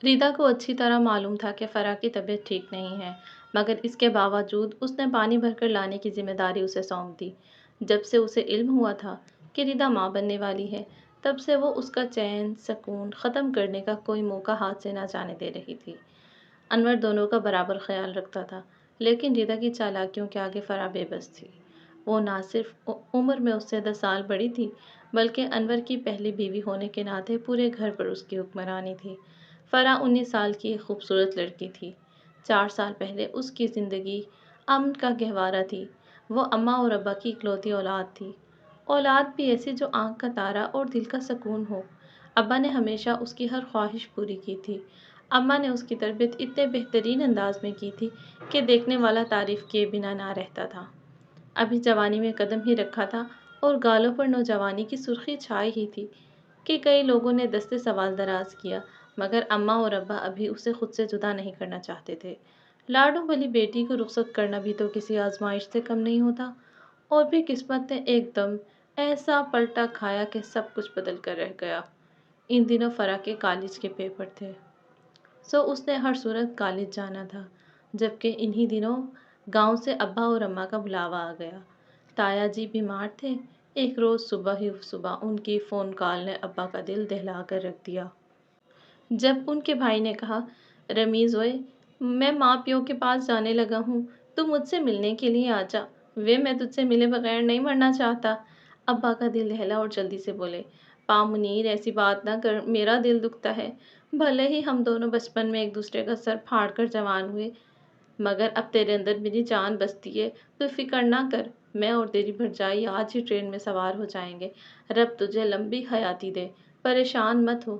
ریدا کو اچھی طرح معلوم تھا کہ فرح کی طبیعت ٹھیک نہیں ہے، مگر اس کے باوجود اس نے پانی بھر کر لانے کی ذمہ داری اسے سونپ دی۔ جب سے اسے علم ہوا تھا کہ ریدا ماں بننے والی ہے، تب سے وہ اس کا چین، سکون ختم کرنے کا کوئی موقع ہاتھ سے نہ جانے دے رہی تھی۔ انور دونوں کا برابر خیال رکھتا تھا، لیکن ریدا کی چالاکیوں کے آگے فرح بے بس تھی۔ وہ نہ صرف عمر میں اس سے 10 سال بڑی تھی، بلکہ انور کی پہلی بیوی ہونے کے ناطے پورے گھر پر اس کی حکمرانی تھی۔ فرح 19 سال کی ایک خوبصورت لڑکی تھی۔ 4 سال پہلے اس کی زندگی امن کا گہوارہ تھی۔ وہ اماں اور ابا کی اکلوتی اولاد تھی، اولاد بھی ایسی جو آنکھ کا تارا اور دل کا سکون ہو۔ ابا نے ہمیشہ اس کی ہر خواہش پوری کی تھی۔ اماں نے اس کی تربیت اتنے بہترین انداز میں کی تھی کہ دیکھنے والا تعریف کیے بنا نہ رہتا تھا۔ ابھی جوانی میں قدم ہی رکھا تھا اور گالوں پر نوجوانی کی سرخی چھائی ہی تھی کہ کئی لوگوں نے دستے سوال دراز کیا، مگر اماں اور ابا ابھی اسے خود سے جدا نہیں کرنا چاہتے تھے۔ لاڈوں والی بیٹی کو رخصت کرنا بھی تو کسی آزمائش سے کم نہیں ہوتا، اور بھی قسمت نے ایک دم ایسا پلٹا کھایا کہ سب کچھ بدل کر رہ گیا۔ ان دنوں فرح کے کالج کے پیپر تھے، سو اس نے ہر صورت کالج جانا تھا، جبکہ انہی دنوں گاؤں سے ابا اور اماں کا بلاوا آ گیا۔ تایا جی بیمار تھے۔ ایک روز صبح ہی صبح ان کی فون کال نے ابا کا دل دہلا کر رکھ دیا۔ جب ان کے بھائی نے کہا، رمیز اوئے، میں ماں پیو کے پاس جانے لگا ہوں، تو مجھ سے ملنے کے لیے آ جا، میں تجھ سے ملے بغیر نہیں مرنا چاہتا۔ ابا کا دل دہلا اور جلدی سے بولے، پا منیر ایسی بات نہ کر، میرا دل دکھتا ہے۔ بھلے ہی ہم دونوں بچپن میں ایک دوسرے کا سر پھاڑ کر جوان ہوئے، مگر اب تیرے اندر میری جان بستی ہے، تو فکر نہ کر، میں اور تیری بھرجائی آج ہی ٹرین میں سوار ہو جائیں گے۔ رب تجھے لمبی حیاتی دے، پریشان مت ہو۔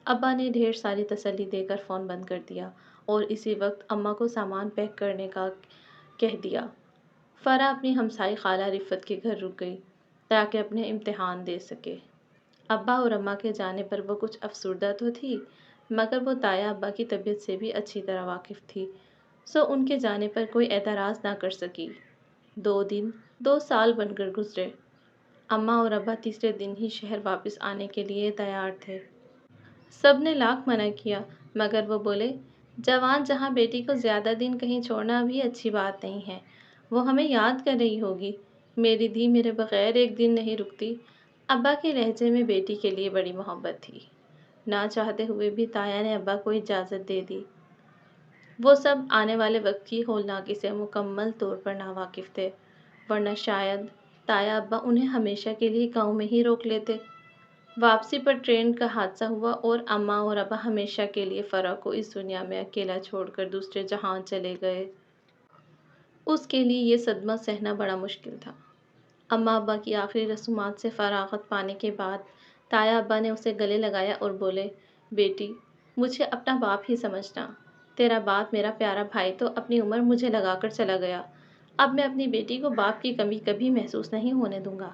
ابا نے ڈھیر ساری تسلی دے کر فون بند کر دیا اور اسی وقت اماں کو سامان پیک کرنے کا کہہ دیا۔ فرح اپنی ہمسائی خالہ رفت کے گھر رک گئی تاکہ اپنے امتحان دے سکے۔ ابا اور اماں کے جانے پر وہ کچھ افسردہ تو تھی، مگر وہ تایا ابا کی طبیعت سے بھی اچھی طرح واقف تھی، سو ان کے جانے پر کوئی اعتراض نہ کر سکی۔ 2 دن 2 سال بن کر گزرے۔ اماں اور ابا تیسرے دن ہی شہر واپس آنے کے لیے تیار تھے۔ سب نے لاکھ منع کیا، مگر وہ بولے، جوان جہاں بیٹی کو زیادہ دن کہیں چھوڑنا بھی اچھی بات نہیں ہے، وہ ہمیں یاد کر رہی ہوگی، میری دھی میرے بغیر ایک دن نہیں رکتی۔ ابا کے لہجے میں بیٹی کے لیے بڑی محبت تھی۔ نہ چاہتے ہوئے بھی تایا نے ابا کو اجازت دے دی۔ وہ سب آنے والے وقت کی ہولناکی سے مکمل طور پر ناواقف تھے، ورنہ شاید تایا ابا انہیں ہمیشہ کے لیے گاؤں میں ہی روک لیتے۔ واپسی پر ٹرین کا حادثہ ہوا اور اماں اور ابا ہمیشہ کے لیے فرح کو اس دنیا میں اکیلا چھوڑ کر دوسرے جہان چلے گئے۔ اس کے لیے یہ صدمہ سہنا بڑا مشکل تھا۔ اماں ابا کی آخری رسومات سے فراغت پانے کے بعد تایا ابا نے اسے گلے لگایا اور بولے، بیٹی، مجھے اپنا باپ ہی سمجھنا۔ تیرا باپ میرا پیارا بھائی تو اپنی عمر مجھے لگا کر چلا گیا، اب میں اپنی بیٹی کو باپ کی کمی کبھی محسوس نہیں ہونے دوں گا۔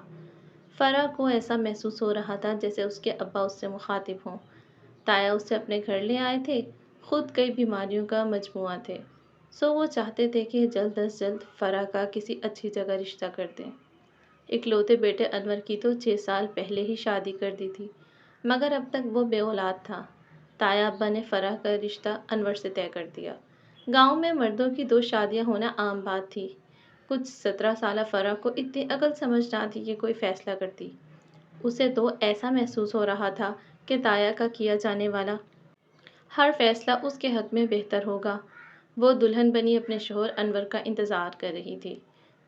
فرح کو ایسا محسوس ہو رہا تھا جیسے اس کے ابا اس سے مخاطب ہوں۔ تایا اسے اپنے گھر لے آئے تھے، خود کئی بیماریوں کا مجموعہ تھے، سو وہ چاہتے تھے کہ جلد از جلد فرح کا کسی اچھی جگہ رشتہ کر دیں۔ اکلوتے بیٹے انور کی تو 6 سال پہلے ہی شادی کر دی تھی، مگر اب تک وہ بے اولاد تھا۔ تایا ابا نے فرح کا رشتہ انور سے طے کر دیا۔ گاؤں میں مردوں کی 2 شادیاں ہونا عام بات تھی۔ کچھ 17 سالہ فرح کو اتنی عقل سمجھ نہ تھی کہ کوئی فیصلہ کرتی۔ اسے تو ایسا محسوس ہو رہا تھا کہ تایا کا کیا جانے والا ہر فیصلہ اس کے حق میں بہتر ہوگا۔ وہ دلہن بنی اپنے شوہر انور کا انتظار کر رہی تھی۔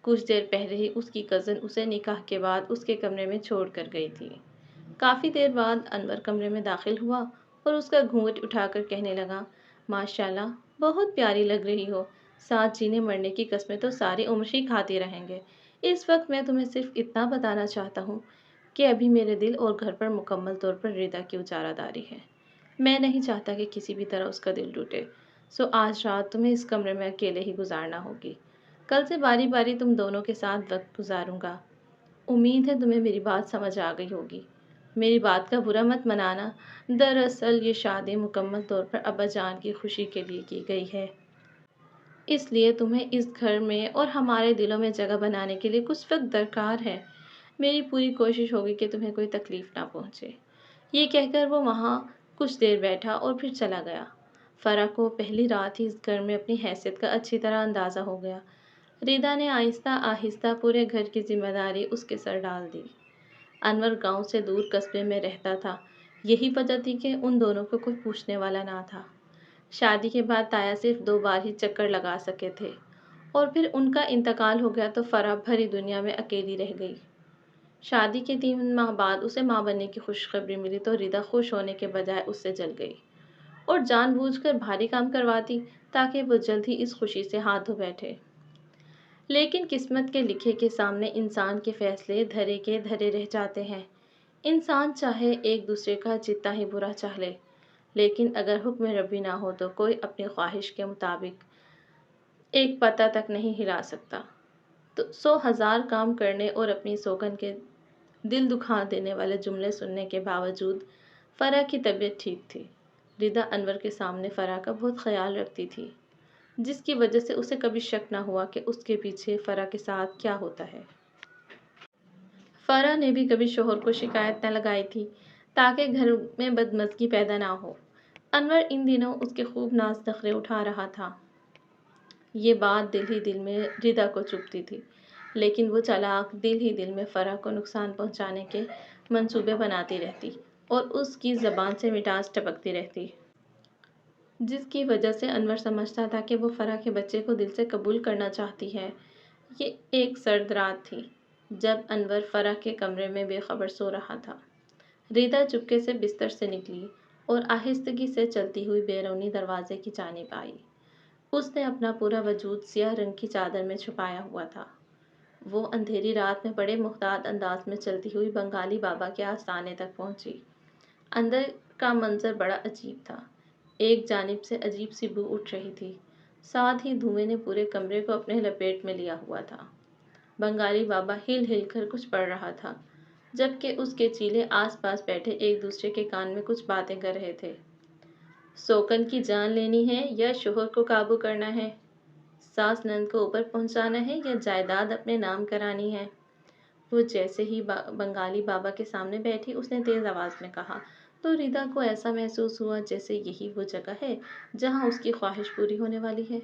کچھ دیر پہلے ہی اس کی کزن اسے نکاح کے بعد اس کے کمرے میں چھوڑ کر گئی تھی۔ کافی دیر بعد انور کمرے میں داخل ہوا اور اس کا گھونگھٹ اٹھا کر کہنے لگا، ماشاءاللہ، بہت پیاری لگ رہی ہو، ساتھ جینے مرنے کی قسمیں تو ساری عمر ہی کھاتے رہیں گے۔ اس وقت میں تمہیں صرف اتنا بتانا چاہتا ہوں کہ ابھی میرے دل اور گھر پر مکمل طور پر ریدا کی اجارہ داری ہے۔ میں نہیں چاہتا کہ کسی بھی طرح اس کا دل ٹوٹے، سو آج رات تمہیں اس کمرے میں اکیلے ہی گزارنا ہوگی۔ کل سے باری باری تم دونوں کے ساتھ وقت گزاروں گا۔ امید ہے تمہیں میری بات سمجھ آ گئی ہوگی۔ میری بات کا برا مت منانا، دراصل یہ شادی مکمل طور پر ابا جان کی خوشی کے لیے کی گئی ہے۔ اس لیے تمہیں اس گھر میں اور ہمارے دلوں میں جگہ بنانے کے لیے کچھ وقت درکار ہے۔ میری پوری کوشش ہوگی کہ تمہیں کوئی تکلیف نہ پہنچے۔ یہ کہہ کر وہ وہاں کچھ دیر بیٹھا اور پھر چلا گیا۔ فرح کو پہلی رات ہی اس گھر میں اپنی حیثیت کا اچھی طرح اندازہ ہو گیا۔ ریدا نے آہستہ آہستہ پورے گھر کی ذمہ داری اس کے سر ڈال دی۔ انور گاؤں سے دور قصبے میں رہتا تھا، یہی وجہ تھی کہ ان دونوں کو کوئی پوچھنے والا نہ تھا۔ شادی کے بعد تایا صرف 2 بار ہی چکر لگا سکے تھے اور پھر ان کا انتقال ہو گیا تو فرح بھری دنیا میں اکیلی رہ گئی۔ شادی کے 3 ماہ بعد اسے ماں بننے کی خوشخبری ملی تو ریدا خوش ہونے کے بجائے اس سے جل گئی اور جان بوجھ کر بھاری کام کرواتی تاکہ وہ جلد ہی اس خوشی سے ہاتھ دھو بیٹھے۔ لیکن قسمت کے لکھے کے سامنے انسان کے فیصلے دھرے کے دھرے رہ جاتے ہیں۔ انسان چاہے ایک دوسرے کا جتنا ہی برا چاہ لے، لیکن اگر حکم ربی نہ ہو تو کوئی اپنی خواہش کے مطابق ایک پتہ تک نہیں ہلا سکتا۔ تو 100,000 کام کرنے اور اپنی سوگن کے دل دکھا دینے والے جملے سننے کے باوجود فرح کی طبیعت ٹھیک تھی۔ ریدا انور کے سامنے فرح کا بہت خیال رکھتی تھی، جس کی وجہ سے اسے کبھی شک نہ ہوا کہ اس کے پیچھے فرح کے ساتھ کیا ہوتا ہے۔ فرح نے بھی کبھی شوہر کو شکایت نہ لگائی تھی تاکہ گھر میں بدمزگی پیدا نہ ہو۔ انور ان دنوں اس کے خوب ناز نخرے اٹھا رہا تھا۔ یہ بات دل ہی دل میں ریدا کو چبھتی تھی، لیکن وہ چالاک دل ہی دل میں فرح کو نقصان پہنچانے کے منصوبے بناتی رہتی اور اس کی زبان سے مٹاس ٹپکتی رہتی، جس کی وجہ سے انور سمجھتا تھا کہ وہ فرح کے بچے کو دل سے قبول کرنا چاہتی ہے۔ یہ ایک سرد رات تھی جب انور فرح کے کمرے میں بے خبر سو رہا تھا۔ ریدا چپکے سے بستر سے نکلی اور آہستگی سے چلتی ہوئی بیرونی دروازے کی جانب آئی۔ اس نے اپنا پورا وجود سیاہ رنگ کی چادر میں چھپایا ہوا تھا۔ وہ اندھیری رات میں بڑے محتاط انداز میں چلتی ہوئی بنگالی بابا کے آستانے تک پہنچی۔ اندر کا منظر بڑا عجیب تھا۔ ایک جانب سے عجیب سی بو اٹھ رہی تھی، ساتھ ہی دھوئیں نے پورے کمرے کو اپنے لپیٹ میں لیا ہوا تھا۔ بنگالی بابا ہل ہل کر کچھ پڑھ رہا تھا، جبکہ اس کے چیلے آس پاس بیٹھے ایک دوسرے کے کان میں کچھ باتیں کر رہے تھے۔ سوکن کی جان لینی ہے یا شوہر کو قابو کرنا ہے؟ ساس نند کو اوپر پہنچانا ہے یا جائیداد اپنے نام کرانی ہے؟ وہ جیسے ہی بنگالی بابا کے سامنے بیٹھی اس نے تیز آواز میں کہا تو ریدا کو ایسا محسوس ہوا جیسے یہی وہ جگہ ہے جہاں اس کی خواہش پوری ہونے والی ہے۔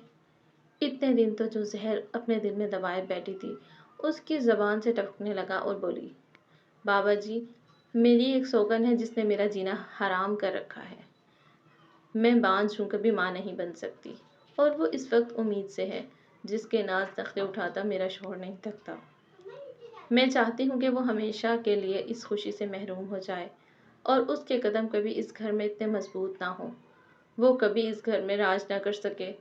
اتنے دن تو جو زہر اپنے دل میں دبائے بیٹھی تھی اس کی زبان سے ٹپکنے لگا اور بولی، بابا جی، میری ایک سوگن ہے جس نے میرا جینا حرام کر رکھا ہے۔ میں بانجھ ہوں، کبھی ماں نہیں بن سکتی، اور وہ اس وقت امید سے ہے جس کے ناز نخرے اٹھاتا میرا شوہر نہیں تھکتا۔ میں چاہتی ہوں کہ وہ ہمیشہ کے لیے اس خوشی سے محروم ہو جائے اور اس کے قدم کبھی اس گھر میں اتنے مضبوط نہ ہوں، وہ کبھی اس گھر میں راج نہ کر سکے،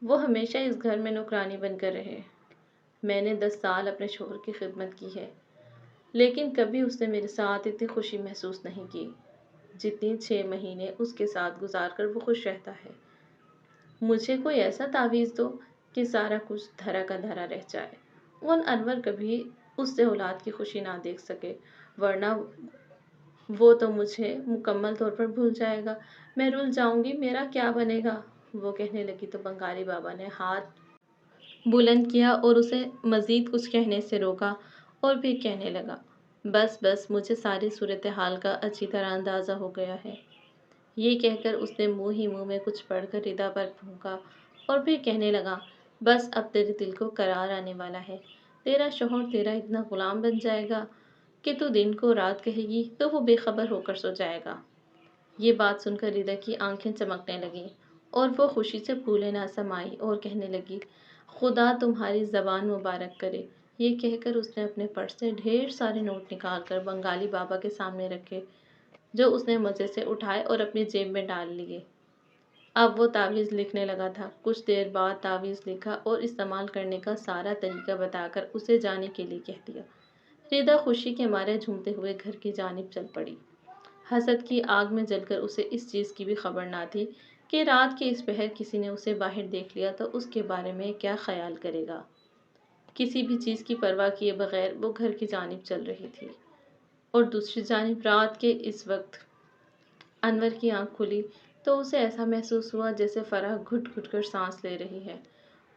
وہ ہمیشہ اس گھر میں نوکرانی بن کر رہے۔ میں نے 10 سال اپنے شوہر کی خدمت کی ہے، لیکن کبھی اس نے میرے ساتھ اتنی خوشی محسوس نہیں کی جتنی 6 مہینے اس کے ساتھ گزار کر وہ خوش رہتا ہے۔ مجھے کوئی ایسا تعویذ دو کہ سارا کچھ دھرا کا دھرا رہ جائے اور انور کبھی اس سے اولاد کی خوشی نہ دیکھ سکے، ورنہ وہ تو مجھے مکمل طور پر بھول جائے گا، میں رل جاؤں گی، میرا کیا بنے گا؟ وہ کہنے لگی تو بنگالی بابا نے ہاتھ بلند کیا اور اسے مزید کچھ کہنے سے روکا اور پھر کہنے لگا، بس بس، مجھے ساری صورتحال کا اچھی طرح اندازہ ہو گیا ہے۔ یہ کہہ کر اس نے منہ ہی منہ میں کچھ پڑھ کر ریدا پر پھونکا اور پھر کہنے لگا، بس اب تیرے دل کو قرار آنے والا ہے، تیرا شوہر تیرا اتنا غلام بن جائے گا کہ تو دن کو رات کہے گی تو وہ بے خبر ہو کر سو جائے گا۔ یہ بات سن کر ریدا کی آنکھیں چمکنے لگیں اور وہ خوشی سے پھولے نہ سمائی اور کہنے لگی، خدا تمہاری زبان مبارک کرے۔ یہ کہہ کر اس نے اپنے پرس سے ڈھیر سارے نوٹ نکال کر بنگالی بابا کے سامنے رکھے، جو اس نے مزے سے اٹھائے اور اپنی جیب میں ڈال لیے۔ اب وہ تعویذ لکھنے لگا تھا۔ کچھ دیر بعد تعویذ لکھا اور استعمال کرنے کا سارا طریقہ بتا کر اسے جانے کے لیے کہہ دیا۔ ریدا خوشی کے مارے جھومتے ہوئے گھر کی جانب چل پڑی۔ حسد کی آگ میں جل کر اسے اس چیز کی بھی خبر نہ تھی کہ رات کے اس پہر کسی نے اسے باہر دیکھ لیا تو اس کے بارے میں کیا خیال کرے گا۔ کسی بھی چیز کی پرواہ کیے بغیر وہ گھر کی جانب چل رہی تھی اور دوسری جانب رات کے اس وقت انور کی آنکھ کھلی تو اسے ایسا محسوس ہوا جیسے فرح گھٹ گھٹ کر سانس لے رہی ہے۔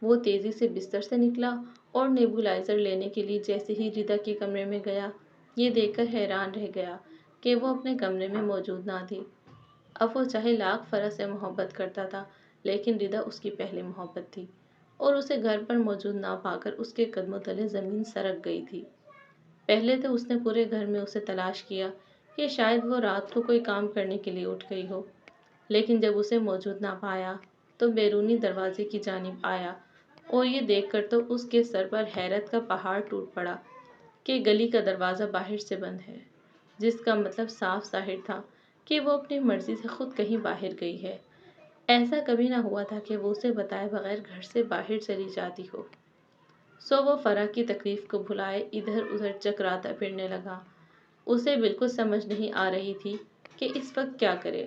وہ تیزی سے بستر سے نکلا اور نیبولائزر لینے کے لیے جیسے ہی ریدا کے کمرے میں گیا، یہ دیکھ کر حیران رہ گیا کہ وہ اپنے کمرے میں موجود نہ تھی۔ اب وہ چاہے لاکھ فرح سے محبت کرتا تھا لیکن ردا اس کی پہلی محبت تھی اور اسے گھر پر موجود نہ پا کر اس کے قدموں تلے زمین سرک گئی تھی۔ پہلے تو اس نے پورے گھر میں اسے تلاش کیا کہ شاید وہ رات کو کوئی کام کرنے کے لیے اٹھ گئی ہو، لیکن جب اسے موجود نہ پایا تو بیرونی دروازے کی جانب آیا اور یہ دیکھ کر تو اس کے سر پر حیرت کا پہاڑ ٹوٹ پڑا کہ گلی کا دروازہ باہر سے بند ہے، جس کا مطلب صاف ظاہر تھا کہ وہ اپنی مرضی سے خود کہیں باہر گئی ہے۔ ایسا کبھی نہ ہوا تھا کہ وہ اسے بتائے بغیر گھر سے باہر چلی جاتی ہو۔ سو وہ فرح کی تکلیف کو بھلائے ادھر ادھر چکراتا پھرنے لگا۔ اسے بالکل سمجھ نہیں آ رہی تھی کہ اس وقت کیا کرے،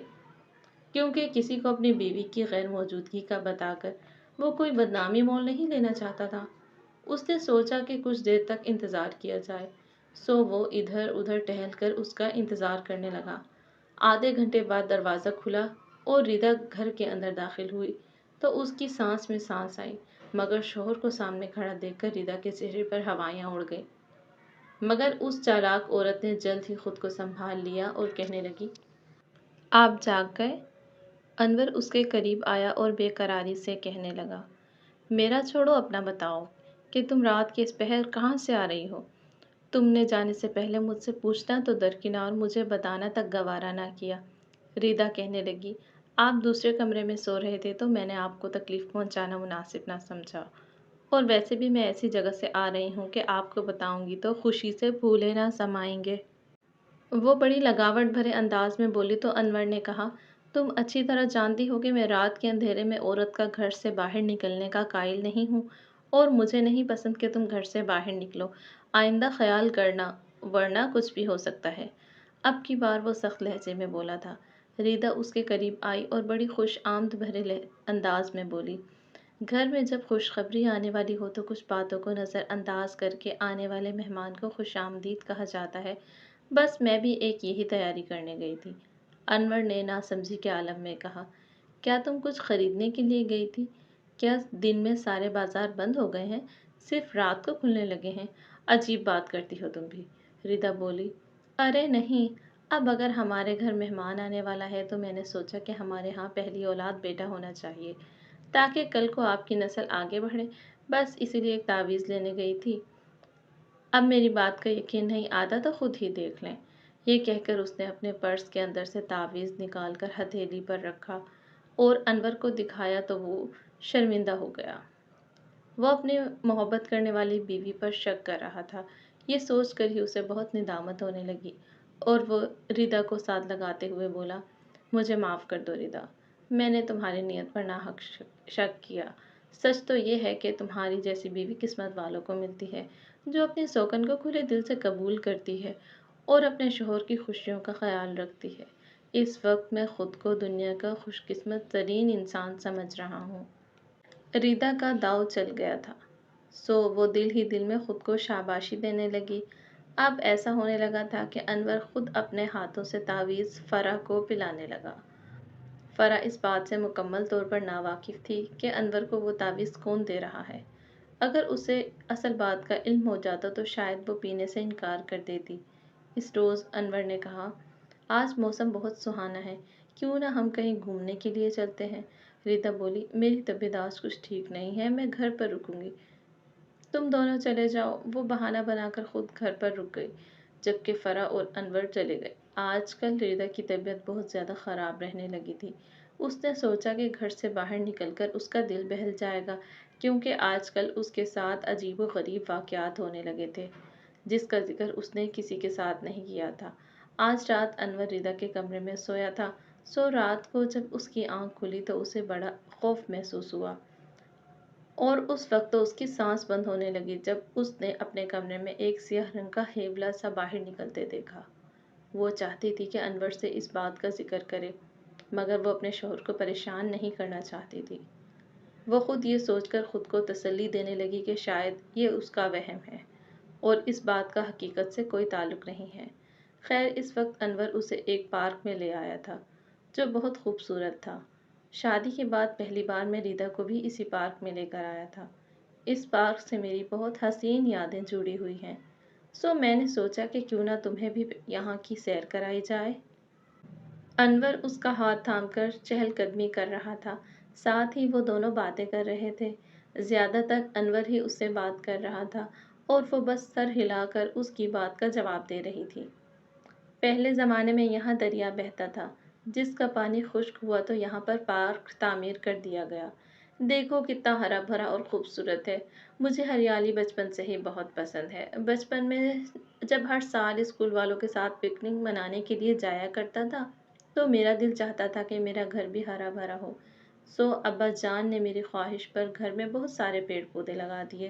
کیونکہ کسی کو اپنی بیوی کی غیر موجودگی کا بتا کر وہ کوئی بدنامی مول نہیں لینا چاہتا تھا۔ اس نے سوچا کہ کچھ دیر تک انتظار کیا جائے، سو وہ ادھر ادھر ٹہل کر اس کا انتظار کرنے لگا۔ آدھے گھنٹے بعد دروازہ کھلا اور ردا گھر کے اندر داخل ہوئی تو اس کی سانس میں سانس آئی، مگر شوہر کو سامنے کھڑا دیکھ کر ردا کے چہرے پر ہوائیاں اڑ گئیں۔ مگر اس چالاک عورت نے جلد ہی خود کو سنبھال لیا اور کہنے لگی، آپ جاگ گئے؟ انور اس کے قریب آیا اور بے قراری سے کہنے لگا، میرا چھوڑو، اپنا بتاؤ کہ تم رات کے اس پہر کہاں سے آ رہی ہو؟ تم نے جانے سے پہلے مجھ سے پوچھنا تو درکنار مجھے بتانا تک گوارا نہ کیا۔ ردا کہنے لگی، آپ دوسرے کمرے میں سو رہے تھے تو میں نے آپ کو تکلیف پہنچانا مناسب نہ سمجھا، اور ویسے بھی میں ایسی جگہ سے آ رہی ہوں کہ آپ کو بتاؤں گی تو خوشی سے پھولے نہ سمائیں گے۔ وہ بڑی لگاوٹ بھرے انداز میں بولی تو انور نے کہا، تم اچھی طرح جانتی ہو کہ میں رات کے اندھیرے میں عورت کا گھر سے باہر نکلنے کا قائل نہیں ہوں، اور مجھے نہیں پسند کہ تم گھر سے باہر نکلو۔ آئندہ خیال کرنا، ورنہ کچھ بھی ہو سکتا ہے۔ اب کی بار وہ سخت لہجے میں بولا تھا۔ ردا اس کے قریب آئی اور بڑی خوش آمد بھرے انداز میں بولی، گھر میں جب خوشخبری آنے والی ہو تو کچھ باتوں کو نظر انداز کر کے آنے والے مہمان کو خوش آمدید کہا جاتا ہے، بس میں بھی ایک یہی تیاری کرنے گئی تھی۔ انور نے ناسمجھی کے عالم میں کہا، کیا تم کچھ خریدنے کے لیے گئی تھی؟ کیا دن میں سارے بازار بند ہو گئے ہیں، صرف رات کو کھلنے لگے ہیں؟ عجیب بات کرتی ہو تم بھی۔ ردا بولی، ارے نہیں، اب اگر ہمارے گھر مہمان آنے والا ہے تو میں نے سوچا کہ ہمارے ہاں پہلی اولاد بیٹا ہونا چاہیے تاکہ کل کو آپ کی نسل آگے بڑھے، بس اسی لیے ایک تعویذ لینے گئی تھی۔ اب میری بات کا یقین نہیں آتا تو خود ہی دیکھ لیں۔ یہ کہہ کر اس نے اپنے پرس کے اندر سے تعویذ نکال کر ہتھیلی پر رکھا اور انور کو دکھایا تو وہ شرمندہ ہو گیا۔ وہ اپنی محبت کرنے والی بیوی پر شک کر رہا تھا، یہ سوچ کر ہی اسے بہت ندامت ہونے لگی، اور وہ ردا کو ساتھ لگاتے ہوئے بولا، مجھے معاف کر دو ردا، میں نے تمہاری نیت پر ناحق شک کیا۔ سچ تو یہ ہے کہ تمہاری جیسی بیوی قسمت والوں کو ملتی ہے، جو اپنی سوکن کو کھلے دل سے قبول کرتی ہے اور اپنے شوہر کی خوشیوں کا خیال رکھتی ہے۔ اس وقت میں خود کو دنیا کا خوش قسمت ترین انسان سمجھ رہا ہوں۔ ردا کا داؤ چل گیا تھا، سو وہ دل ہی دل میں خود کو شاباشی دینے لگی۔ اب ایسا ہونے لگا تھا کہ انور خود اپنے ہاتھوں سے تعویذ فرح کو پلانے لگا۔ فرح اس بات سے مکمل طور پر ناواقف تھی کہ انور کو وہ تعویذ کون دے رہا ہے۔ اگر اسے اصل بات کا علم ہو جاتا تو شاید وہ پینے سے انکار کر دیتی۔ اس روز انور نے کہا، آج موسم بہت سہانا ہے، کیوں نہ ہم کہیں گھومنے کے لیے چلتے ہیں؟ ردا بولی، میری طبیعت آج کچھ ٹھیک نہیں ہے، میں گھر پر رکوں گی۔ تم دونوں چلے جاؤ، وہ بہانہ بنا کر خود گھر پر رک گئی، جبکہ فرح اور انور چلے گئے۔ آج کل ردا کی طبیعت بہت زیادہ خراب رہنے لگی تھی۔ اس نے سوچا کہ گھر سے باہر نکل کر اس کا دل بہل جائے گا، کیونکہ آج کل اس کے ساتھ عجیب و غریب واقعات ہونے لگے تھے، جس کا ذکر اس نے کسی کے ساتھ نہیں کیا تھا۔ آج رات انور ردا کے کمرے میں سویا تھا، سو رات کو جب اس کی آنکھ کھلی تو اسے بڑا خوف محسوس ہوا، اور اس وقت تو اس کی سانس بند ہونے لگی جب اس نے اپنے کمرے میں ایک سیاہ رنگ کا ہیولا سا باہر نکلتے دیکھا۔ وہ چاہتی تھی کہ انور سے اس بات کا ذکر کرے، مگر وہ اپنے شوہر کو پریشان نہیں کرنا چاہتی تھی۔ وہ خود یہ سوچ کر خود کو تسلی دینے لگی کہ شاید یہ اس کا وہم ہے اور اس بات کا حقیقت سے کوئی تعلق نہیں ہے۔ خیر، اس وقت انور اسے ایک پارک میں لے آیا تھا جو بہت خوبصورت تھا۔ شادی کے بعد پہلی بار میں ردا کو بھی اسی پارک میں لے کر آیا تھا۔ اس پارک سے میری بہت حسین یادیں جڑی ہوئی ہیں، سو میں نے سوچا کہ کیوں نہ تمہیں بھی یہاں کی سیر کرائی جائے۔ انور اس کا ہاتھ تھام کر چہل قدمی کر رہا تھا، ساتھ ہی وہ دونوں باتیں کر رہے تھے۔ زیادہ تر انور ہی اس سے بات کر رہا تھا اور وہ بس سر ہلا کر اس کی بات کا جواب دے رہی تھی۔ پہلے زمانے میں یہاں دریا بہتا تھا، جس کا پانی خشک ہوا تو یہاں پر پارک تعمیر کر دیا گیا۔ دیکھو کتنا ہرا بھرا اور خوبصورت ہے۔ مجھے ہریالی بچپن سے ہی بہت پسند ہے۔ بچپن میں جب ہر سال اسکول والوں کے ساتھ پکنک منانے کے لیے جایا کرتا تھا تو میرا دل چاہتا تھا کہ میرا گھر بھی ہرا بھرا ہو۔ سو ابا جان نے میری خواہش پر گھر میں بہت سارے پیڑ پودے لگا دیے۔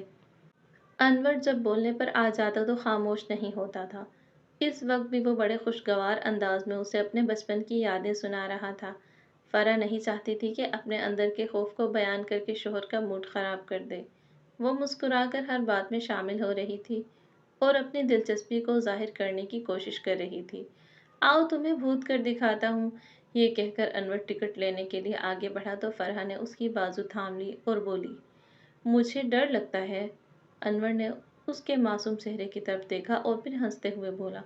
انور جب بولنے پر آ جاتا تو خاموش نہیں ہوتا تھا۔ اس وقت بھی وہ بڑے خوشگوار انداز میں اسے اپنے بچپن کی یادیں سنا رہا تھا۔ فرح نہیں چاہتی تھی کہ اپنے اندر کے خوف کو بیان کر کے شوہر کا موڈ خراب کر دے۔ وہ مسکرا کر ہر بات میں شامل ہو رہی تھی اور اپنی دلچسپی کو ظاہر کرنے کی کوشش کر رہی تھی۔ آؤ تمہیں بھوت کر دکھاتا ہوں، یہ کہہ کر انور ٹکٹ لینے کے لیے آگے بڑھا تو فرح نے اس کی بازو تھام لی اور بولی، مجھے ڈر لگتا ہے۔ انور نے اس کے معصوم چہرے کی طرف دیکھا اور پھر ہنستے ہوئے بولا،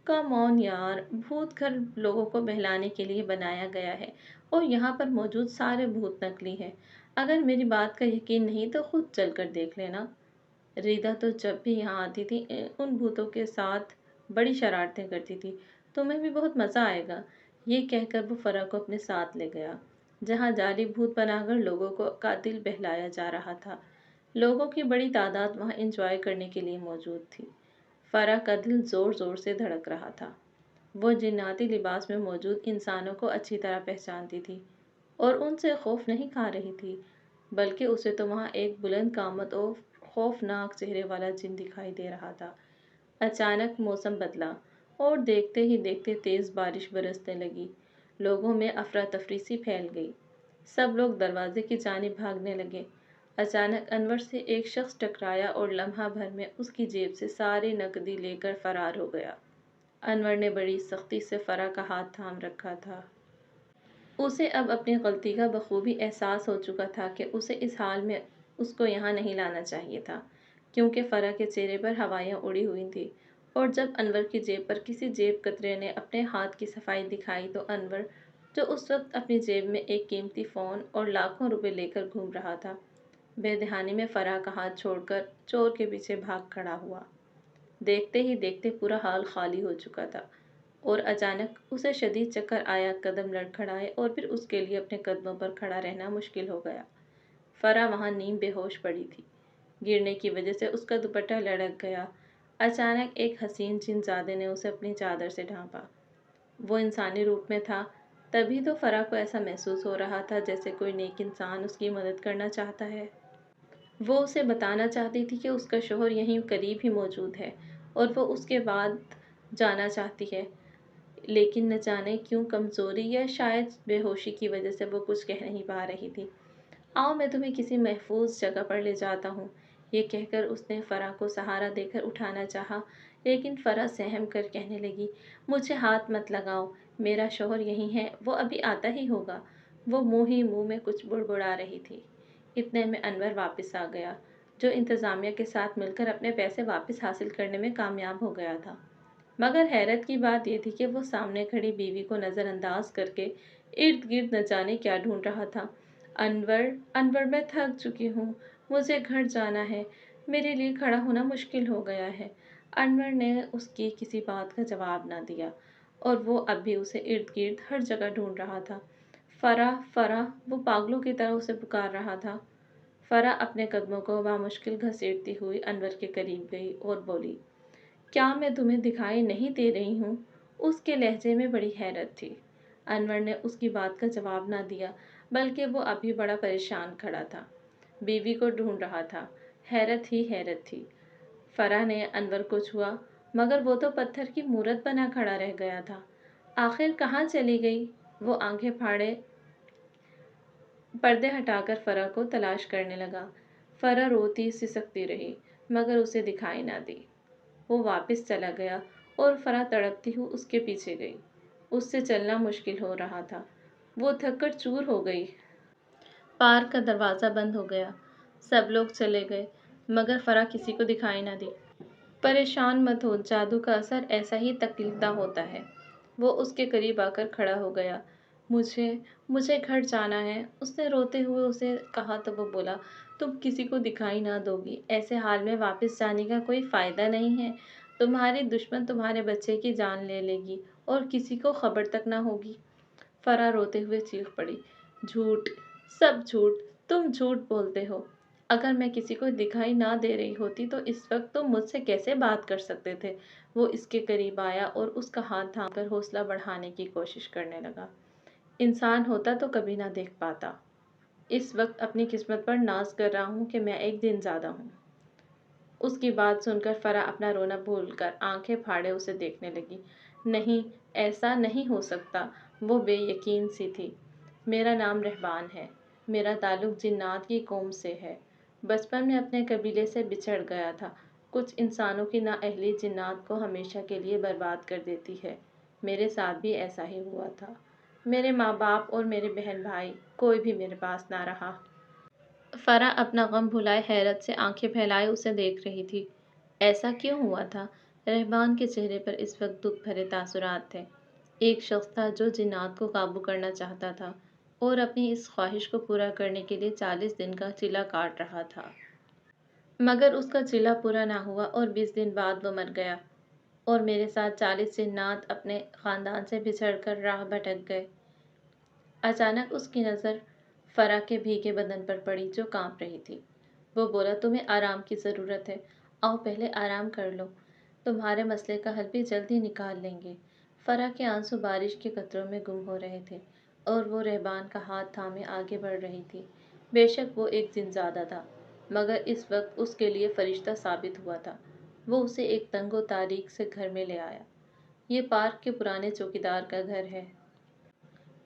کم آن یار، بھوت گھر لوگوں کو بہلانے کے لیے بنایا گیا ہے اور یہاں پر موجود سارے بھوت نکلی ہیں۔ اگر میری بات کا یقین نہیں تو خود چل کر دیکھ لینا۔ ریدا تو جب بھی یہاں آتی تھی ان بھوتوں کے ساتھ بڑی شرارتیں کرتی تھی، تمہیں بھی بہت مزہ آئے گا۔ یہ کہہ کر وہ فرح کو اپنے ساتھ لے گیا، جہاں جعلی بھوت بنا کر لوگوں کا دل بہلایا جا رہا تھا۔ لوگوں کی بڑی تعداد وہاں انجوائے کرنے کے لیے موجود تھی۔ فرح کا دل زور زور سے دھڑک رہا تھا۔ وہ جناتی لباس میں موجود انسانوں کو اچھی طرح پہچانتی تھی اور ان سے خوف نہیں کھا رہی تھی، بلکہ اسے تو وہاں ایک بلند قامت اور خوفناک چہرے والا جن دکھائی دے رہا تھا۔ اچانک موسم بدلا اور دیکھتے ہی دیکھتے تیز بارش برسنے لگی۔ لوگوں میں افراتفری سی پھیل گئی۔ سب لوگ دروازے کی جانب بھاگنے لگے۔ اچانک انور سے ایک شخص ٹکرایا اور لمحہ بھر میں اس کی جیب سے ساری نقدی لے کر فرار ہو گیا۔ انور نے بڑی سختی سے فرح کا ہاتھ تھام رکھا تھا۔ اسے اب اپنی غلطی کا بخوبی احساس ہو چکا تھا کہ اسے اس حال میں اس کو یہاں نہیں لانا چاہیے تھا، کیونکہ فرح کے چہرے پر ہوائیاں اڑی ہوئی تھیں، اور جب انور کی جیب پر کسی جیب کترے نے اپنے ہاتھ کی صفائی دکھائی تو انور، جو اس وقت اپنی جیب میں ایک قیمتی فون اور لاکھوں روپے لے کر گھوم رہا تھا، بے دہانی میں فرح کا ہاتھ چھوڑ کر چور کے پیچھے بھاگ کھڑا ہوا۔ دیکھتے ہی دیکھتے پورا حال خالی ہو چکا تھا اور اچانک اسے شدید چکر آیا، قدم لڑکھڑائے اور پھر اس کے لیے اپنے قدموں پر کھڑا رہنا مشکل ہو گیا۔ فرح وہاں نیم بے ہوش پڑی تھی۔ گرنے کی وجہ سے اس کا دوپٹہ لڑک گیا۔ اچانک ایک حسین جن زادے نے اسے اپنی چادر سے ڈھانپا۔ وہ انسانی روپ میں تھا، تبھی تو فرح کو ایسا محسوس ہو رہا تھا جیسے کوئی نیک انسان اس کی مدد کرنا چاہتا ہے۔ وہ اسے بتانا چاہتی تھی کہ اس کا شوہر یہیں قریب ہی موجود ہے اور وہ اس کے بعد جانا چاہتی ہے، لیکن نہ جانے کیوں کمزوری یا شاید بے ہوشی کی وجہ سے وہ کچھ کہہ نہیں پا رہی تھی۔ آؤ میں تمہیں کسی محفوظ جگہ پر لے جاتا ہوں، یہ کہہ کر اس نے فرح کو سہارا دے کر اٹھانا چاہا، لیکن فرح سہم کر کہنے لگی، مجھے ہاتھ مت لگاؤ، میرا شوہر یہیں ہے، وہ ابھی آتا ہی ہوگا۔ وہ منہ ہی منہ میں کچھ بڑبڑا رہی تھی۔ اتنے میں انور واپس آ گیا، جو انتظامیہ کے ساتھ مل کر اپنے پیسے واپس حاصل کرنے میں کامیاب ہو گیا تھا۔ مگر حیرت کی بات یہ تھی کہ وہ سامنے کھڑی بیوی کو نظر انداز کر کے ارد گرد نہ جانے کیا ڈھونڈ رہا تھا۔ انور میں تھک چکی ہوں، مجھے گھر جانا ہے، میرے لیے کھڑا ہونا مشکل ہو گیا ہے۔ انور نے اس کی کسی بات کا جواب نہ دیا اور وہ اب بھی اسے ارد گرد ہر جگہ ڈھونڈ رہا تھا۔ فرح فرح، وہ پاگلوں کی طرح اسے پکار رہا تھا۔ فرح اپنے قدموں کو بامشکل گھسیٹتی ہوئی انور کے قریب گئی اور بولی، کیا میں تمہیں دکھائی نہیں دے رہی ہوں؟ اس کے لہجے میں بڑی حیرت تھی۔ انور نے اس کی بات کا جواب نہ دیا، بلکہ وہ ابھی بڑا پریشان کھڑا تھا، بیوی کو ڈھونڈ رہا تھا، حیرت ہی حیرت تھی۔ فرح نے انور کو چھوا، مگر وہ تو پتھر کی مورت بنا کھڑا رہ گیا تھا۔ آخر کہاں چلی گئی؟ وہ آنکھیں پھاڑے پردے ہٹا کر فرح کو تلاش کرنے لگا۔ فرح روتی سسکتی رہی، مگر اسے دکھائی نہ دی۔ وہ واپس چلا گیا اور فرح تڑپتی ہوئی اس کے پیچھے گئی۔ اس سے چلنا مشکل ہو رہا تھا، وہ تھک کر چور ہو گئی۔ پارک کا دروازہ بند ہو گیا، سب لوگ چلے گئے، مگر فرح کسی کو دکھائی نہ دی۔ پریشان مت ہو، جادو کا اثر ایسا ہی تکلیف دہ ہوتا ہے۔ وہ اس کے قریب آ کر کھڑا ہو گیا، مجھے مجھے گھر جانا ہے، اس نے روتے ہوئے اسے کہا تو وہ بولا، تم کسی کو دکھائی نہ دو گی، ایسے حال میں واپس جانے کا کوئی فائدہ نہیں ہے، تمہاری دشمن تمہارے بچے کی جان لے لے گی اور کسی کو خبر تک نہ ہوگی۔ فرح روتے ہوئے چیخ پڑی، جھوٹ، سب جھوٹ، تم جھوٹ بولتے ہو۔ اگر میں کسی کو دکھائی نہ دے رہی ہوتی تو اس وقت تم مجھ سے کیسے بات کر سکتے تھے؟ وہ اس کے قریب آیا اور اس کا ہاتھ تھام کر حوصلہ بڑھانے کی کوشش کرنے لگا۔ انسان ہوتا تو کبھی نہ دیکھ پاتا۔ اس وقت اپنی قسمت پر ناز کر رہا ہوں کہ میں ایک دن زیادہ ہوں۔ اس کی بات سن کر فرح اپنا رونا بھول کر آنکھیں پھاڑے اسے دیکھنے لگی۔ نہیں، ایسا نہیں ہو سکتا، وہ بے یقین سی تھی۔ میرا نام رحبان ہے، میرا تعلق جنات کی قوم سے ہے۔ بچپن میں اپنے قبیلے سے بچھڑ گیا تھا۔ کچھ انسانوں کی نااہلی جنات کو ہمیشہ کے لیے برباد کر دیتی ہے۔ میرے ساتھ بھی ایسا ہی ہوا تھا۔ میرے ماں باپ اور میرے بہن بھائی کوئی بھی میرے پاس نہ رہا۔ فرح اپنا غم بھلائے حیرت سے آنکھیں پھیلائے اسے دیکھ رہی تھی۔ ایسا کیوں ہوا تھا؟ رحبان کے چہرے پر اس وقت دکھ بھرے تاثرات تھے۔ ایک شخص تھا جو جنات کو قابو کرنا چاہتا تھا اور اپنی اس خواہش کو پورا کرنے کے لیے 40 دن کا چلا کاٹ رہا تھا۔ مگر اس کا چلا پورا نہ ہوا اور 20 دن بعد وہ مر گیا اور میرے ساتھ 40 جنات اپنے خاندان سے بچھڑ کر راہ بھٹک گئے۔ اچانک اس کی نظر فرح کے بھیگے بدن پر پڑی جو کانپ رہی تھی۔ وہ بولا، تمہیں آرام کی ضرورت ہے، آؤ پہلے آرام کر لو، تمہارے مسئلے کا حل بھی جلدی نکال لیں گے۔ فرح کے آنسو بارش کے قطروں میں گم ہو رہے تھے اور وہ رحبان کا ہاتھ تھامے آگے بڑھ رہی تھی۔ بے شک وہ ایک جنزادہ تھا، مگر اس وقت اس کے لیے فرشتہ ثابت ہوا تھا۔ وہ اسے ایک تنگ و تاریک سے گھر میں لے آیا۔ یہ پارک کے پرانے چوکیدار کا گھر ہے۔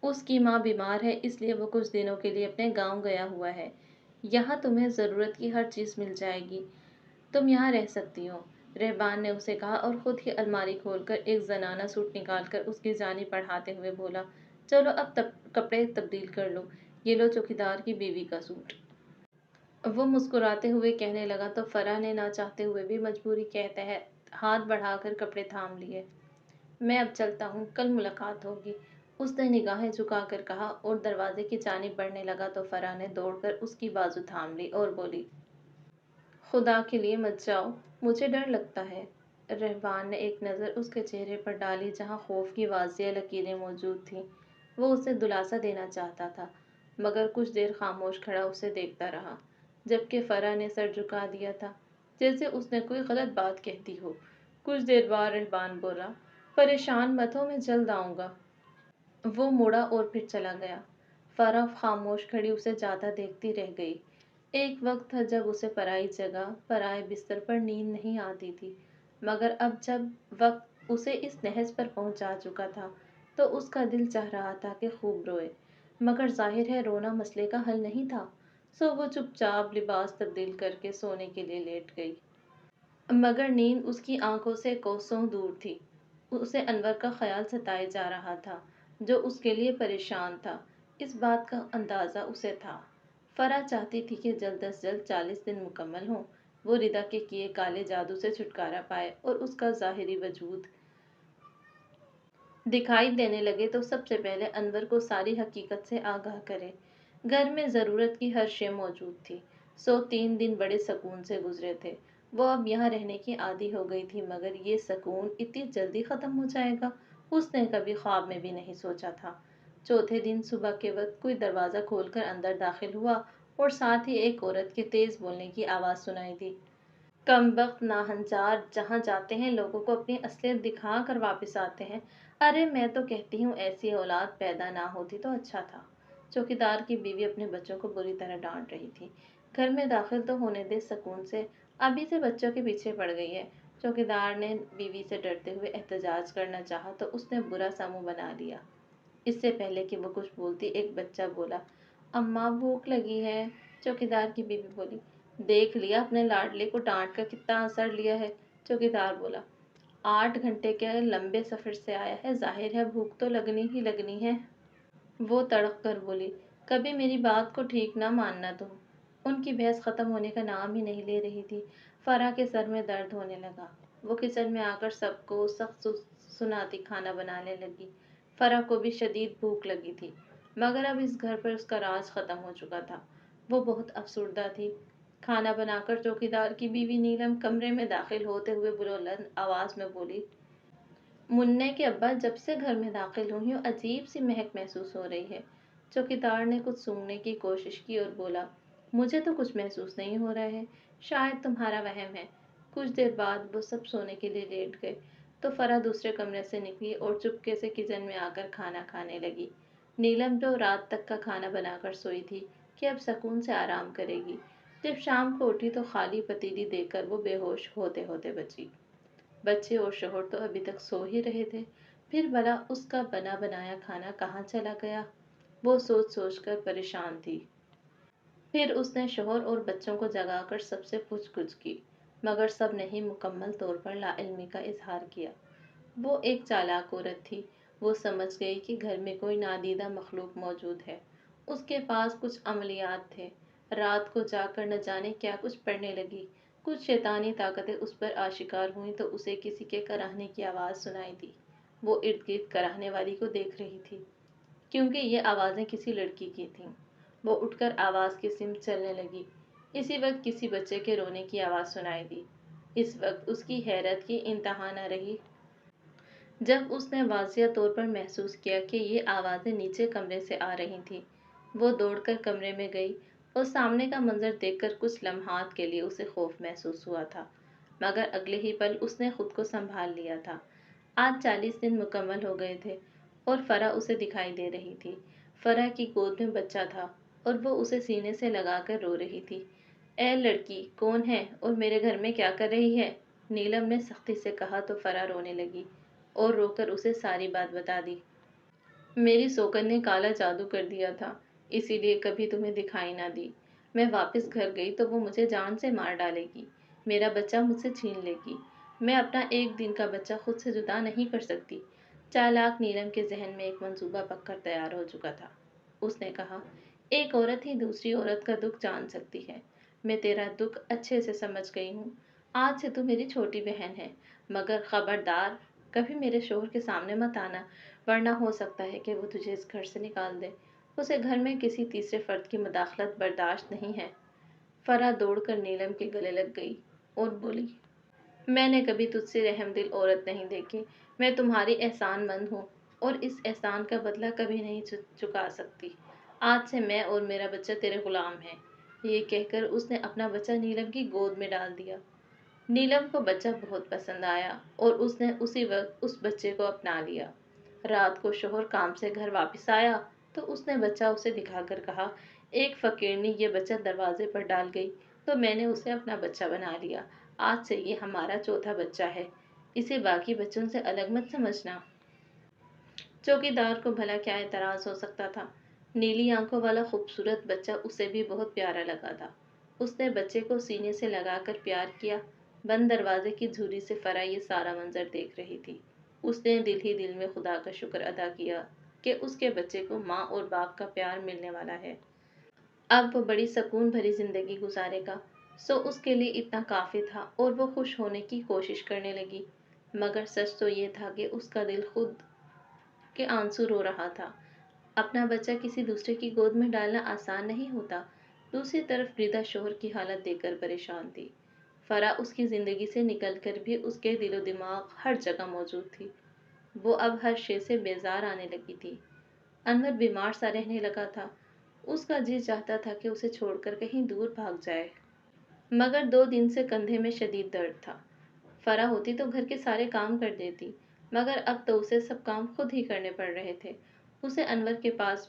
اس کی ماں بیمار ہے، اس لیے وہ کچھ دنوں کے لیے اپنے گاؤں گیا ہوا ہے۔ یہاں تمہیں ضرورت کی ہر چیز مل جائے گی، تم یہاں رہ سکتی ہو، رحبان نے اسے کہا اور خود ہی الماری کھول کر ایک زنانہ سوٹ نکال کر اس کی جانب بڑھاتے ہوئے بولا، چلو اب کپڑے تبدیل کر لو، یہ لو چوکیدار کی بیوی کا سوٹ۔ وہ مسکراتے ہوئے کہنے لگا تو فرح نے نہ چاہتے ہوئے بھی مجبوری کے تحت ہاتھ بڑھا کر کپڑے تھام لیے۔ میں اب چلتا ہوں، کل ملاقات ہوگی، اس نے نگاہیں جھکا کر کہا اور دروازے کی جانب بڑھنے لگا تو فرح نے دوڑ کر اس کی بازو تھام لی اور بولی، خدا کے لیے مت جاؤ، مجھے ڈر لگتا ہے۔ رحبان نے ایک نظر اس کے چہرے پر ڈالی جہاں خوف کی واضح لکیریں موجود تھیں۔ وہ اسے دلاسا دینا چاہتا تھا، مگر کچھ دیر خاموش کھڑا اسے دیکھتا رہا، جبکہ فرح نے سر جھکا دیا تھا جیسے اس نے کوئی غلط بات کہہ دی ہو۔ کچھ دیر بعد رحبان بولا، پریشان مت ہو، میں جلد آؤں گا۔ وہ مڑا اور پھر چلا گیا۔ فرح خاموش کھڑی اسے جاتا دیکھتی رہ گئی۔ ایک وقت تھا جب اسے پرائی جگہ، پرائے بستر پر نیند نہیں آتی تھی، مگر اب جب وقت اسے اس نہج پر پہنچا چکا تھا تو اس کا دل چاہ رہا تھا کہ خوب روئے، مگر ظاہر ہے رونا مسئلے کا حل نہیں تھا، سو وہ چپ چاپ لباس تبدیل کر کے سونے کے لیے لیٹ گئی۔ مگر نیند اس کی آنکھوں سے کوسوں دور تھی۔ اسے انور کا خیال ستائے جا رہا تھا جو اس کے لیے پریشان تھا، اس بات کا اندازہ اسے تھا۔ فرح چاہتی تھی کہ جلد از جلد 40 دن مکمل ہوں، وہ ردا کے کیے کالے جادو سے چھٹکارا پائے اور اس کا ظاہری وجود دکھائی دینے لگے تو سب سے پہلے انور کو ساری حقیقت سے آگاہ کرے۔ گھر میں ضرورت کی ہر شے موجود تھی، سو 3 دن بڑے سکون سے گزرے تھے۔ وہ اب یہاں رہنے کی عادی ہو گئی تھی، مگر یہ سکون اتنی جلدی ختم ہو جائے گا اس نے کبھی خواب میں بھی نہیں سوچا تھا۔ چوتھے دن صبح کے وقت کوئی دروازہ کھول کر اندر داخل ہوا اور ساتھ ہی ایک عورت کے تیز بولنے کی آواز سنائی دی، کم بخت ناہنچار، جہاں جاتے ہیں لوگوں کو اپنی اصلیت دکھا کر واپس آتے ہیں۔ ارے میں تو کہتی ہوں ایسی اولاد پیدا نہ ہوتی تو اچھا تھا۔ چوکیدار کی بیوی اپنے بچوں کو بری طرح ڈانٹ رہی تھی، گھر میں داخل تو ہونے دے سکون سے، ابھی سے بچوں کے پیچھے پڑ گئی ہے۔ چوکیدار نے بیوی سے ڈرتے ہوئے احتجاج کرنا چاہا تو اس نے برا سا منہ بنا لیا۔ اس سے پہلے کہ وہ کچھ بولتی ایک بچہ بولا، اماں بھوک لگی ہے۔ چوکیدار کی بیوی بولی، دیکھ لیا اپنے لاڈلے کو ڈانٹ کر کتنا اثر لیا ہے۔ چوکیدار بولا، 8 گھنٹے کے لمبے سفر سے آیا ہے، ظاہر ہے بھوک تو لگنی ہی لگنی ہے۔ وہ تڑپ کر بولی، کبھی میری بات کو ٹھیک نہ ماننا تم۔ ان کی بحث ختم ہونے کا نام ہی نہیں لے رہی تھی۔ فرح کے سر میں درد ہونے لگا۔ وہ کچن میں آ کر سب کو سخت سناتی کھانا بنانے لگی۔ فرح کو بھی شدید بھوک لگی تھی، مگر اب اس گھر پر اس کا راز ختم ہو چکا تھا۔ وہ بہت افسردہ تھی۔ کھانا بنا کر چوکیدار کی بیوی نیلم کمرے میں داخل ہوتے ہوئے بلند آواز میں بولی، منّے کے ابا جب سے گھر میں داخل ہوئی ہوں عجیب سی مہک محسوس ہو رہی ہے۔ چوکیدار نے کچھ سونگنے کی کوشش کی اور بولا، مجھے تو کچھ محسوس نہیں ہو رہا ہے، شاید تمہارا وہم ہے۔ کچھ دیر بعد وہ سب سونے کے لیے لیٹ گئے تو فرح دوسرے کمرے سے نکلی اور چپکے سے کچن میں آ کر کھانا کھانے لگی۔ نیلم جو رات تک کا کھانا بنا کر سوئی تھی کہ اب سکون سے آرام کرے گی، جب شام کو اٹھی تو خالی پتیلی دیکھ کر وہ بے ہوش ہوتے ہوتے بچی۔ بچے اور شوہر تو ابھی تک سو ہی رہے تھے، پھر بھلا اس کا بنا بنایا کھانا کہاں چلا گیا؟ وہ سوچ سوچ کر پریشان تھی۔ پھر اس نے شوہر اور بچوں کو جگا کر سب سے پوچھ گچھ کی، مگر سب نے ہی مکمل طور پر لا علمی کا اظہار کیا۔ وہ ایک چالاک عورت تھی، وہ سمجھ گئی کہ گھر میں کوئی نادیدہ مخلوق موجود ہے۔ اس کے پاس کچھ عملیات تھے، رات کو جا کر نہ جانے کیا کچھ پڑھنے لگی، کچھ شیطانی طاقتیں اس پر آشکار ہوئیں تو اسے کسی کے کراہنے کی آواز سنائی دی۔ وہ ارد گرد کراہنے والی کو دیکھ رہی تھی، کیونکہ یہ آوازیں کسی لڑکی کی تھیں۔ وہ اٹھ کر آواز کی سمت چلنے لگی۔ اسی وقت کسی بچے کے رونے کی آواز سنائی دی۔ اس وقت اس کی حیرت کی انتہا نہ رہی جب اس نے واضح طور پر محسوس کیا کہ یہ آوازیں نیچے کمرے سے آ رہی تھیں۔ وہ دوڑ کر کمرے میں گئی اور سامنے کا منظر دیکھ کر کچھ لمحات کے لیے اسے خوف محسوس ہوا تھا، مگر اگلے ہی پل اس نے خود کو سنبھال لیا تھا۔ آج 40 دن مکمل ہو گئے تھے اور فرح اسے دکھائی دے رہی تھی۔ فرح کی گود میں بچہ تھا اور وہ اسے سینے سے لگا کر رو رہی تھی۔ اے لڑکی، کون ہے اور میرے گھر میں کیا کر رہی ہے؟ نیلم نے سختی سے کہا تو فرح رونے لگی اور رو کر اسے ساری بات بتا دی۔ میری سوکن نے کالا جادو کر دیا تھا، اسی لیے کبھی تمہیں دکھائی نہ دی۔ میں واپس گھر گئی تو وہ مجھے جان سے مار ڈالے گی، میرا بچہ مجھ سے چھین لے گی۔ میں اپنا ایک دن کا بچہ خود سے جدا نہیں کر سکتی۔ چالاک نیلم کے ذہن میں ایک منصوبہ پک کر تیار ہو چکا تھا۔ اس نے کہا، ایک عورت ہی دوسری عورت کا دکھ جان سکتی ہے۔ میں تیرا دکھ اچھے سے سمجھ گئی ہوں۔ آج سے تو میری چھوٹی بہن ہے، مگر خبردار کبھی میرے شوہر کے سامنے مت آنا، ورنہ ہو سکتا ہے کہ وہ تجھے اس گھر سے نکال دے۔ اسے گھر میں کسی تیسرے فرد کی مداخلت برداشت نہیں ہے۔ فرح دوڑ کر نیلم کے گلے لگ گئی اور بولی، میں نے کبھی تجھ سے رحم دل عورت نہیں دیکھی۔ میں تمہاری احسان مند ہوں اور اس احسان کا بدلہ کبھی نہیں چکا سکتی۔ آج سے میں اور میرا بچہ تیرے غلام ہیں۔ یہ کہہ کر اس نے اپنا بچہ نیلم کی گود میں ڈال دیا۔ نیلم کو بچہ بہت پسند آیا اور اس نے اسی وقت اس بچے کو اپنا لیا۔ رات کو شوہر کام سے گھر واپس آیا تو اس نے بچہ اسے دکھا کر کہا، ایک فقیرنی یہ بچہ دروازے پر ڈال گئی تو میں نے اسے اپنا بچہ بنا لیا۔ آج سے یہ ہمارا چوتھا بچہ ہے، اسے باقی بچوں سے الگ مت سمجھنا۔ چوکیدار کو بھلا کیا اعتراض ہو سکتا تھا؟ نیلی آنکھوں والا خوبصورت بچہ اسے بھی بہت پیارا لگا تھا۔ اس نے بچے کو سینے سے لگا کر پیار کیا۔ بند دروازے کی جھولی سے فرح یہ سارا منظر دیکھ رہی تھی۔ اس نے دل ہی دل میں خدا کا شکر ادا کیا کہ اس کے بچے کو ماں اور باپ کا پیار ملنے والا ہے۔ اب وہ بڑی سکون بھری زندگی گزارے گا، سو اس کے لیے اتنا کافی تھا اور وہ خوش ہونے کی کوشش کرنے لگی۔ مگر سچ تو یہ تھا کہ اس کا دل خود کے آنسو رو رہا تھا۔ اپنا بچہ کسی دوسرے کی گود میں ڈالنا آسان نہیں ہوتا۔ دوسری طرف ردا شوہر کی حالت دیکھ کر پریشان تھی۔ فرح اس کی زندگی سے نکل کر بھی اس کے دل و دماغ ہر جگہ موجود تھی۔ وہ اب ہر شے سے بیزار آنے لگی تھی۔ انور بیمار سا رہنے لگا تھا۔ اس کا جی چاہتا تھا کہ اسے چھوڑ کر کہیں دور بھاگ جائے، مگر 2 دن سے کندھے میں شدید درد تھا۔ فرح ہوتی تو گھر کے سارے کام کر دیتی، مگر اب تو اسے سب کام خود ہی کرنے پڑ رہے تھے۔ اسے انور کے پاس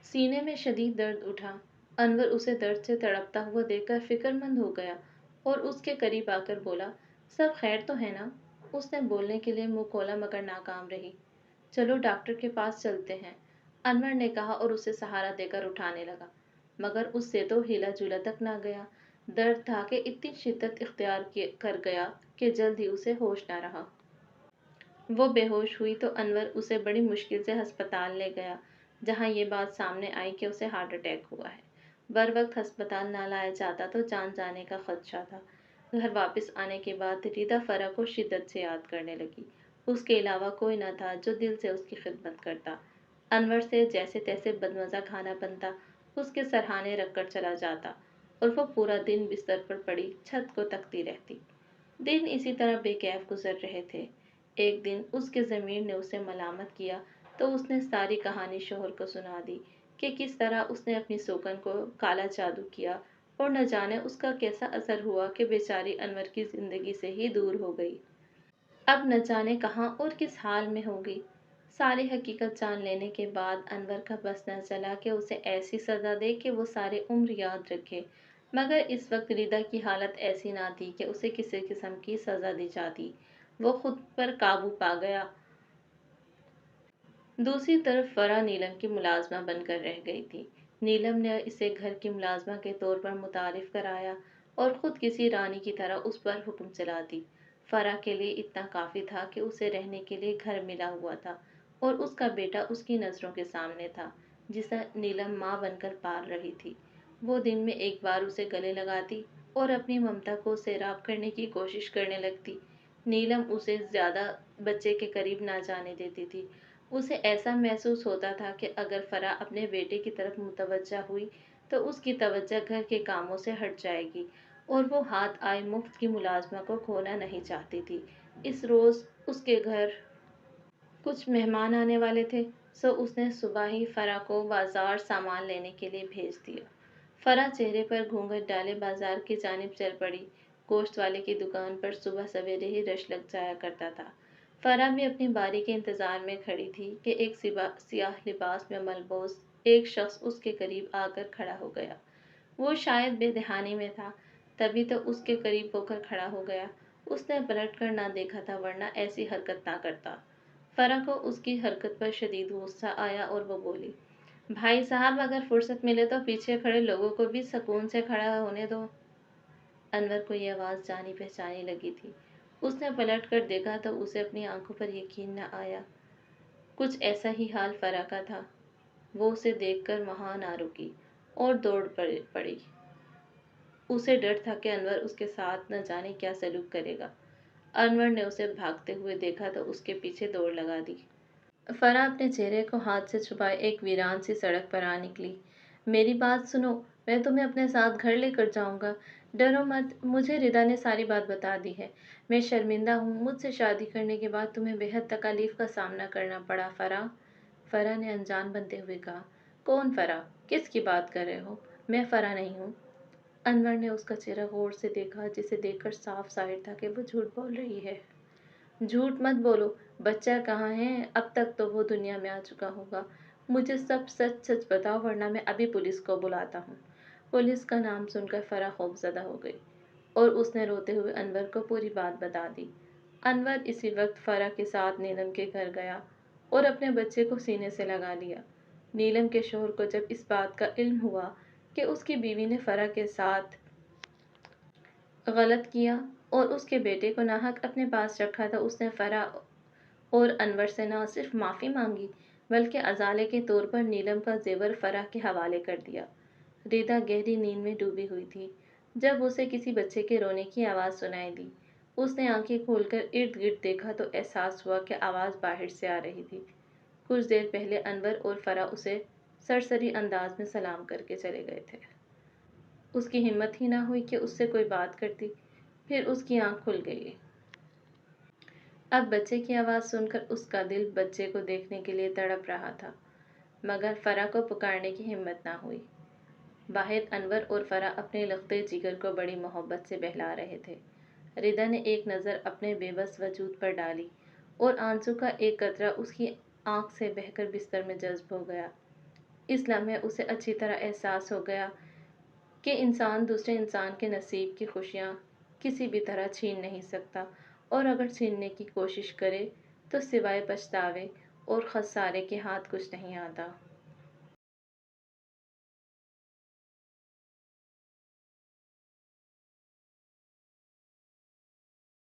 سینے میں شدید درد اٹھا۔ انور اسے درد سے تڑپتا ہوا دیکھ کر فکر مند ہو گیا اور اس کے قریب آ کر بولا، سب خیر تو ہے نا؟ اس نے بولنے کے لیے منہ کھولا مگر ناکام رہی۔ چلو ڈاکٹر کے پاس چلتے ہیں، انور نے کہا اور اسے سہارا دے کر اٹھانے لگا، مگر اس سے تو ہلا جلا تک نہ گیا۔ درد تھا کہ اتنی شدت اختیار کر گیا کہ جلد ہی اسے ہوش نہ رہا۔ وہ بے ہوش ہوئی تو انور اسے بڑی مشکل سے ہسپتال لے گیا، جہاں یہ بات سامنے آئی کہ اسے ہارٹ اٹیک ہوا ہے۔ بروقت ہسپتال نہ لایا جاتا تو جان جانے کا خدشہ تھا۔ گھر واپس آنے کے بعد ردا فرح کو شدت سے یاد کرنے لگی اس کے علاوہ کوئی نہ تھا جو دل سے اس کی خدمت کرتا۔ انور سے جیسے تیسے بدمزہ کھانا بنتا، اس کے سرہانے رکھ کر چلا جاتا اور وہ پورا دن بستر پر پڑی چھت کو تکتی رہتی۔ دن اسی طرح بے کیف گزر رہے تھے۔ ایک دن اس کے ضمیر نے اسے ملامت کیا تو اس نے ساری کہانی شوہر کو سنا دی کہ کس طرح اس نے اپنی سوکن کو کالا جادو کیا اور نہ جانے اس کا کیسا اثر ہوا کہ بیچاری انور کی زندگی سے ہی دور ہو گئی۔ اب نہ جانے کہاں اور کس حال میں ہوگی۔ ساری حقیقت جان لینے کے بعد انور کا بس نہ چلا کہ اسے ایسی سزا دے کہ وہ سارے عمر یاد رکھے، مگر اس وقت ریدا کی حالت ایسی نہ تھی کہ اسے کسی قسم کی سزا دی جاتی۔ وہ خود پر قابو پا گیا۔ دوسری طرف فرح نیلم کی ملازمہ بن کر رہ گئی تھی۔ نیلم نے اسے گھر کی ملازمہ کے طور پر متعارف کرایا اور خود کسی رانی کی طرح اس پر حکم چلاتی۔ فرح کے لیے اتنا کافی تھا کہ اسے رہنے کے لیے گھر ملا ہوا تھا اور اس کا بیٹا اس کی نظروں کے سامنے تھا جسے نیلم ماں بن کر پال رہی تھی۔ وہ دن میں ایک بار اسے گلے لگاتی اور اپنی ممتا کو سیراب کرنے کی کوشش کرنے لگتی۔ نیلم اسے زیادہ بچے کے قریب نہ جانے دیتی تھی۔ اسے ایسا محسوس ہوتا تھا کہ اگر فرح اپنے بیٹے کی طرف متوجہ ہوئی تو اس کی توجہ گھر کے کاموں سے ہٹ جائے گی اور وہ ہاتھ آئے مفت کی ملازمہ کو کھونا نہیں چاہتی تھی۔ اس روز اس کے گھر کچھ مہمان آنے والے تھے، سو اس نے صبح ہی فرح کو بازار سامان لینے کے لیے بھیج دیا۔ فرح چہرے پر گھونگھٹ ڈالے بازار کی جانب چل پڑی۔ گوشت والے کی دکان پر صبح سویرے ہی رش لگ جایا کرتا تھا۔ فرح بھی اپنی باری کے انتظار میں کھڑی تھی کہ ایک سیاہ لباس میں ملبوس ایک شخص اس کے قریب آ کر کھڑا ہو گیا۔ وہ شاید بے دہانی میں تھا، تبھی تو اس کے قریب ہو کر کھڑا ہو گیا۔ اس نے پلٹ کر نہ دیکھا تھا ورنہ ایسی حرکت نہ کرتا۔ فرح کو اس کی حرکت پر شدید غصہ آیا اور وہ بولی، بھائی صاحب اگر فرصت ملے تو پیچھے کھڑے لوگوں کو بھی سکون سے کھڑا ہونے دو۔ انور کو یہ آواز جانی پہچانی لگی تھی۔ اس نے پلٹ کر دیکھا تو اسے اپنی آنکھوں پر یقین نہ آیا۔ کچھ ایسا ہی حال فرح کا تھا۔ وہ اسے دیکھ کر وہاں نہ رکی اور دوڑ پڑی۔ اسے ڈر تھا کہ انور اس کے ساتھ نہ جانے کیا سلوک کرے گا۔ انور نے اسے بھاگتے ہوئے دیکھا تو اس کے پیچھے دوڑ لگا دی۔ فرح اپنے چہرے کو ہاتھ سے چھپائے ایک ویران سی سڑک پر آ نکلی۔ میری بات سنو، میں تمہیں اپنے ساتھ گھر لے کر جاؤں گا۔ ڈرو مت، مجھے ریدا نے ساری بات بتا دی ہے۔ میں شرمندہ ہوں، مجھ سے شادی کرنے کے بعد تمہیں بے حد تکالیف کا سامنا کرنا پڑا فرح۔ فرح نے انجان بنتے ہوئے کہا، کون فرح؟ کس کی بات کر رہے ہو؟ میں فرح نہیں ہوں۔ انور نے اس کا چہرہ غور سے دیکھا جسے دیکھ کر صاف ظاہر تھا کہ وہ جھوٹ بول رہی ہے۔ جھوٹ مت بولو، بچہ کہاں ہے؟ اب تک تو وہ دنیا میں آ چکا ہوگا۔ مجھے سب سچ سچ بتاؤ ورنہ میں ابھی پولیس کو بلاتا ہوں۔ پولیس کا نام سن کر فرح خوفزدہ ہو گئی اور اس نے روتے ہوئے انور کو پوری بات بتا دی۔ انور اسی وقت فرح کے ساتھ نیلم کے گھر گیا اور اپنے بچے کو سینے سے لگا لیا۔ نیلم کے شوہر کو جب اس بات کا علم ہوا کہ اس کی بیوی نے فرح کے ساتھ غلط کیا اور اس کے بیٹے کو ناحق اپنے پاس رکھا تو اس نے فرح اور انور سے نہ صرف معافی مانگی بلکہ ازالے کے طور پر نیلم کا زیور فرح کے حوالے کر دیا۔ ریدا گہری نیند میں ڈوبی ہوئی تھی جب اسے کسی بچے کے رونے کی آواز سنائی دی۔ اس نے آنکھیں کھول کر ارد گرد دیکھا تو احساس ہوا کہ آواز باہر سے آ رہی تھی۔ کچھ دیر پہلے انور اور فرح اسے سرسری انداز میں سلام کر کے چلے گئے تھے۔ اس کی ہمت ہی نہ ہوئی کہ اس سے کوئی بات کرتی۔ پھر اس کی آنکھ کھل گئی۔ اب بچے کی آواز سن کر اس کا دل بچے کو دیکھنے کے لیے تڑپ رہا تھا، مگر فرح کو پکارنے کی ہمت نہ ہوئی۔ باہر انور اور فرح اپنے لختے جگر کو بڑی محبت سے بہلا رہے تھے۔ ریدا نے ایک نظر اپنے بے بس وجود پر ڈالی اور آنسو کا ایک قطرہ اس کی آنکھ سے بہہ کر بستر میں جذب ہو گیا۔ اس لمحے اسے اچھی طرح احساس ہو گیا کہ انسان دوسرے انسان کے نصیب کی خوشیاں کسی بھی طرح چھین نہیں سکتا اور اگر چھیننے کی کوشش کرے تو سوائے پچھتاوے اور خسارے کے ہاتھ کچھ نہیں آتا۔